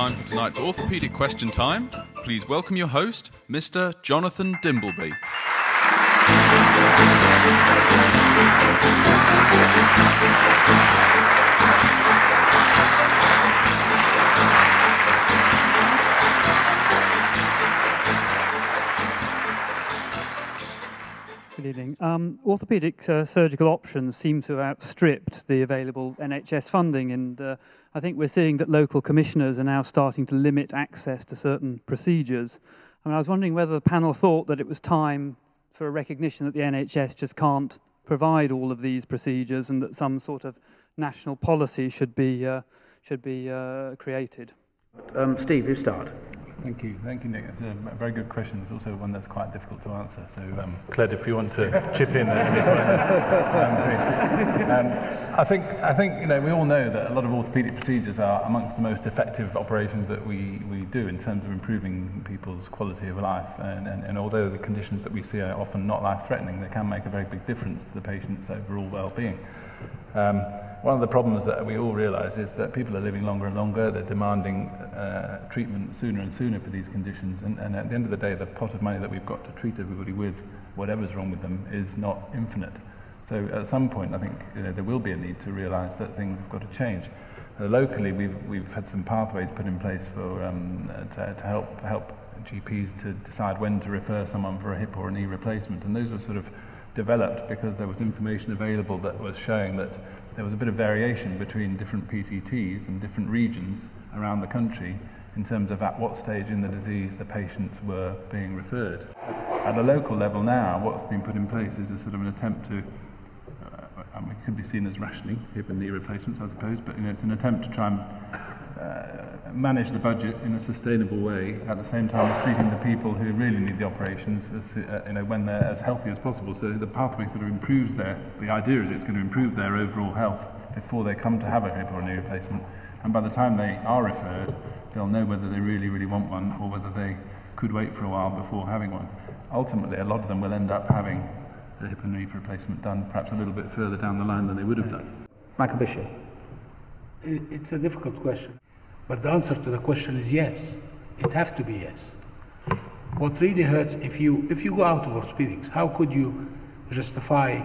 time for tonight's Orthopaedic Question Time. Please welcome your host, Mr. Jonathan Dimbleby. Good evening. Orthopaedic surgical options seem to have outstripped the available NHS funding, and I think we're seeing that local commissioners are now starting to limit access to certain procedures. I was wondering whether the panel thought that it was time for a recognition that the NHS just can't provide all of these procedures, and that some sort of national policy should be created. Steve, you start. Thank you, Nick. It's a very good question. It's also one that's quite difficult to answer. So, Cled, if you want to chip in at any point. I think we all know that a lot of orthopaedic procedures are amongst the most effective operations that we do in terms of improving people's quality of life. And although the conditions that we see are often not life-threatening, they can make a very big difference to the patient's overall well-being. One of the problems that we all realise is that people are living longer and longer. They're demanding treatment sooner and sooner for these conditions, and at the end of the day, the pot of money that we've got to treat everybody with, whatever's wrong with them, is not infinite. So at some point, I think there will be a need to realise that things have got to change. Locally, we've had some pathways put in place for to help GPs to decide when to refer someone for a hip or a knee replacement, and those were sort of developed because there was information available that was showing that there was a bit of variation between different PCTs and different regions around the country in terms of at what stage in the disease the patients were being referred. At a local level now, what's been put in place is a sort of an attempt to, it could be seen as rationing, hip and knee replacements, I suppose, but it's an attempt to try and manage the budget in a sustainable way at the same time as treating the people who really need the operations as, when they're as healthy as possible. So the pathway sort of improves the idea is it's going to improve their overall health before they come to have a hip or a knee replacement, and by the time they are referred, they'll know whether they really want one or whether they could wait for a while before having one. Ultimately, a lot of them will end up having a hip and knee replacement done perhaps a little bit further down the line than they would have done. Michael Bishop. It's a difficult question, but the answer to the question is yes. It has to be yes. What really hurts, if you go out of orthopedics, how could you justify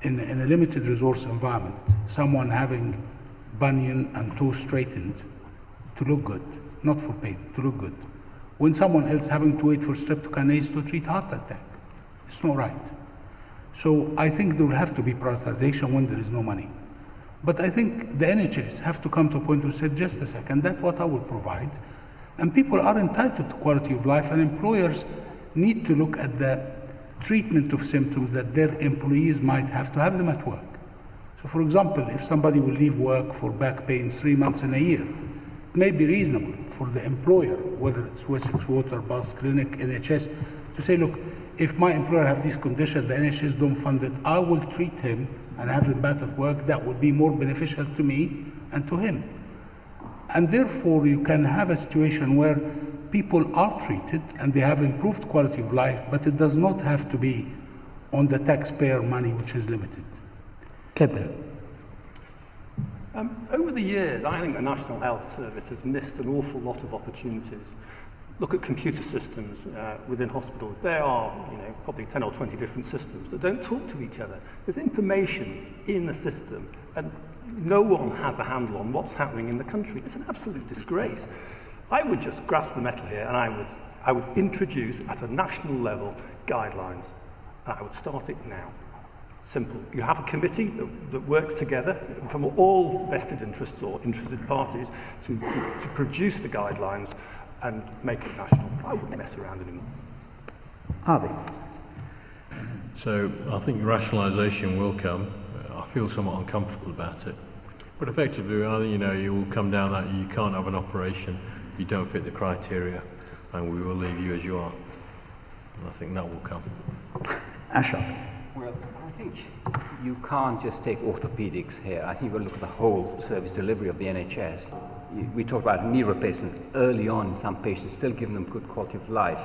in a limited resource environment someone having bunion and toe straightened to look good, not for pain, to look good, when someone else having to wait for streptokinase to treat heart attack? It's not right. So I think there will have to be prioritization when there is no money. But I think the NHS have to come to a point where say, just a second, that's what I will provide. And people are entitled to quality of life, and employers need to look at the treatment of symptoms that their employees might have to have them at work. So for example, if somebody will leave work for back pain 3 months in a year, it may be reasonable for the employer, whether it's Wessex Water, Bath Clinic, NHS, to say, look, if my employer have this condition, the NHS don't fund it, I will treat him and have him back at work. That would be more beneficial to me and to him. And therefore, you can have a situation where people are treated and they have improved quality of life, but it does not have to be on the taxpayer money, which is limited. Clipper. Over the years, I think the National Health Service has missed an awful lot of opportunities. Look at computer systems within hospitals. There are, probably 10 or 20 different systems that don't talk to each other. There's information in the system, and no one has a handle on what's happening in the country. It's an absolute disgrace. I would just grasp the metal here, and I would introduce at a national level guidelines, and I would start it now. Simple. You have a committee that works together from all vested interests or interested parties to produce the guidelines and make it national. I wouldn't mess around anymore. Harvey. So I think rationalisation will come. I feel somewhat uncomfortable about it. But effectively, I think, you will come down that you can't have an operation, you don't fit the criteria, and we will leave you as you are. And I think that will come. Ashok. Well, I think you can't just take orthopaedics here. I think you've got to look at the whole service delivery of the NHS. We talked about knee replacement early on in some patients, still giving them good quality of life.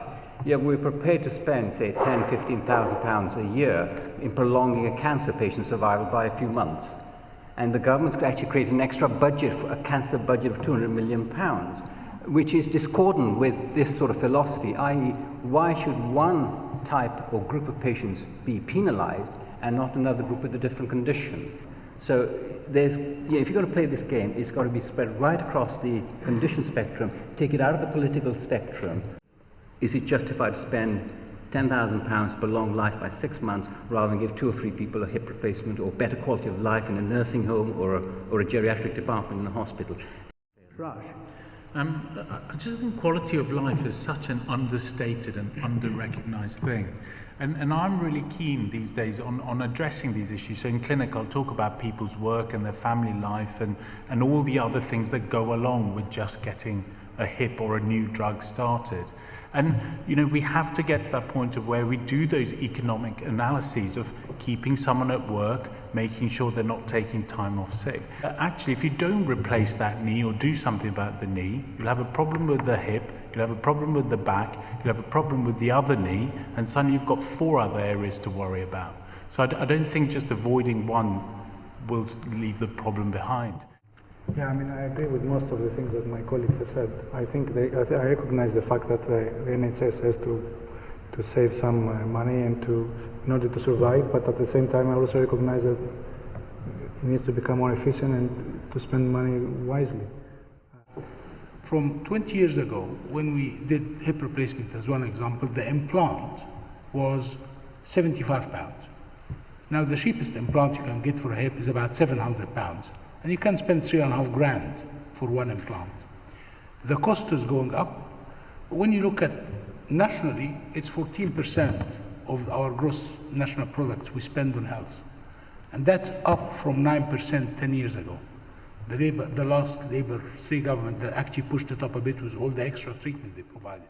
Yeah, we're prepared to spend, say, £10,000–15,000 a year in prolonging a cancer patient's survival by a few months. And the government's actually created an extra budget, for a cancer budget of £200 million. which is discordant with this sort of philosophy, i.e. why should one type or group of patients be penalized and not another group with a different condition? So if you're going to play this game, it's got to be spread right across the condition spectrum, take it out of the political spectrum. Is it justified to spend £10,000 to prolong life by 6 months rather than give 2 or 3 people a hip replacement or better quality of life in a nursing home or a geriatric department in a hospital? Raj. I just think quality of life is such an understated and under-recognised thing. And I'm really keen these days on addressing these issues. So in clinic, I'll talk about people's work and their family life and all the other things that go along with just getting a hip or a new drug started. And, you know, we have to get to that point of where we do those economic analyses of keeping someone at work, making sure they're not taking time off sick. Actually, if you don't replace that knee or do something about the knee, you'll have a problem with the hip, you'll have a problem with the back, you'll have a problem with the other knee, and suddenly you've got 4 other areas to worry about. So I don't think just avoiding one will leave the problem behind. Yeah, I mean, I agree with most of the things that my colleagues have said. I think I recognize the fact that the NHS has to save some money and in order to survive, but at the same time I also recognize that it needs to become more efficient and to spend money wisely. From 20 years ago, when we did hip replacement as one example, the implant was £75. Now the cheapest implant you can get for a hip is about £700. And you can spend $3.5 grand for one implant. The cost is going up. When you look at nationally, it's 14% of our gross national product we spend on health. And that's up from 9% 10 years ago. The last Labour 3 government that actually pushed it up a bit with all the extra treatment they provided.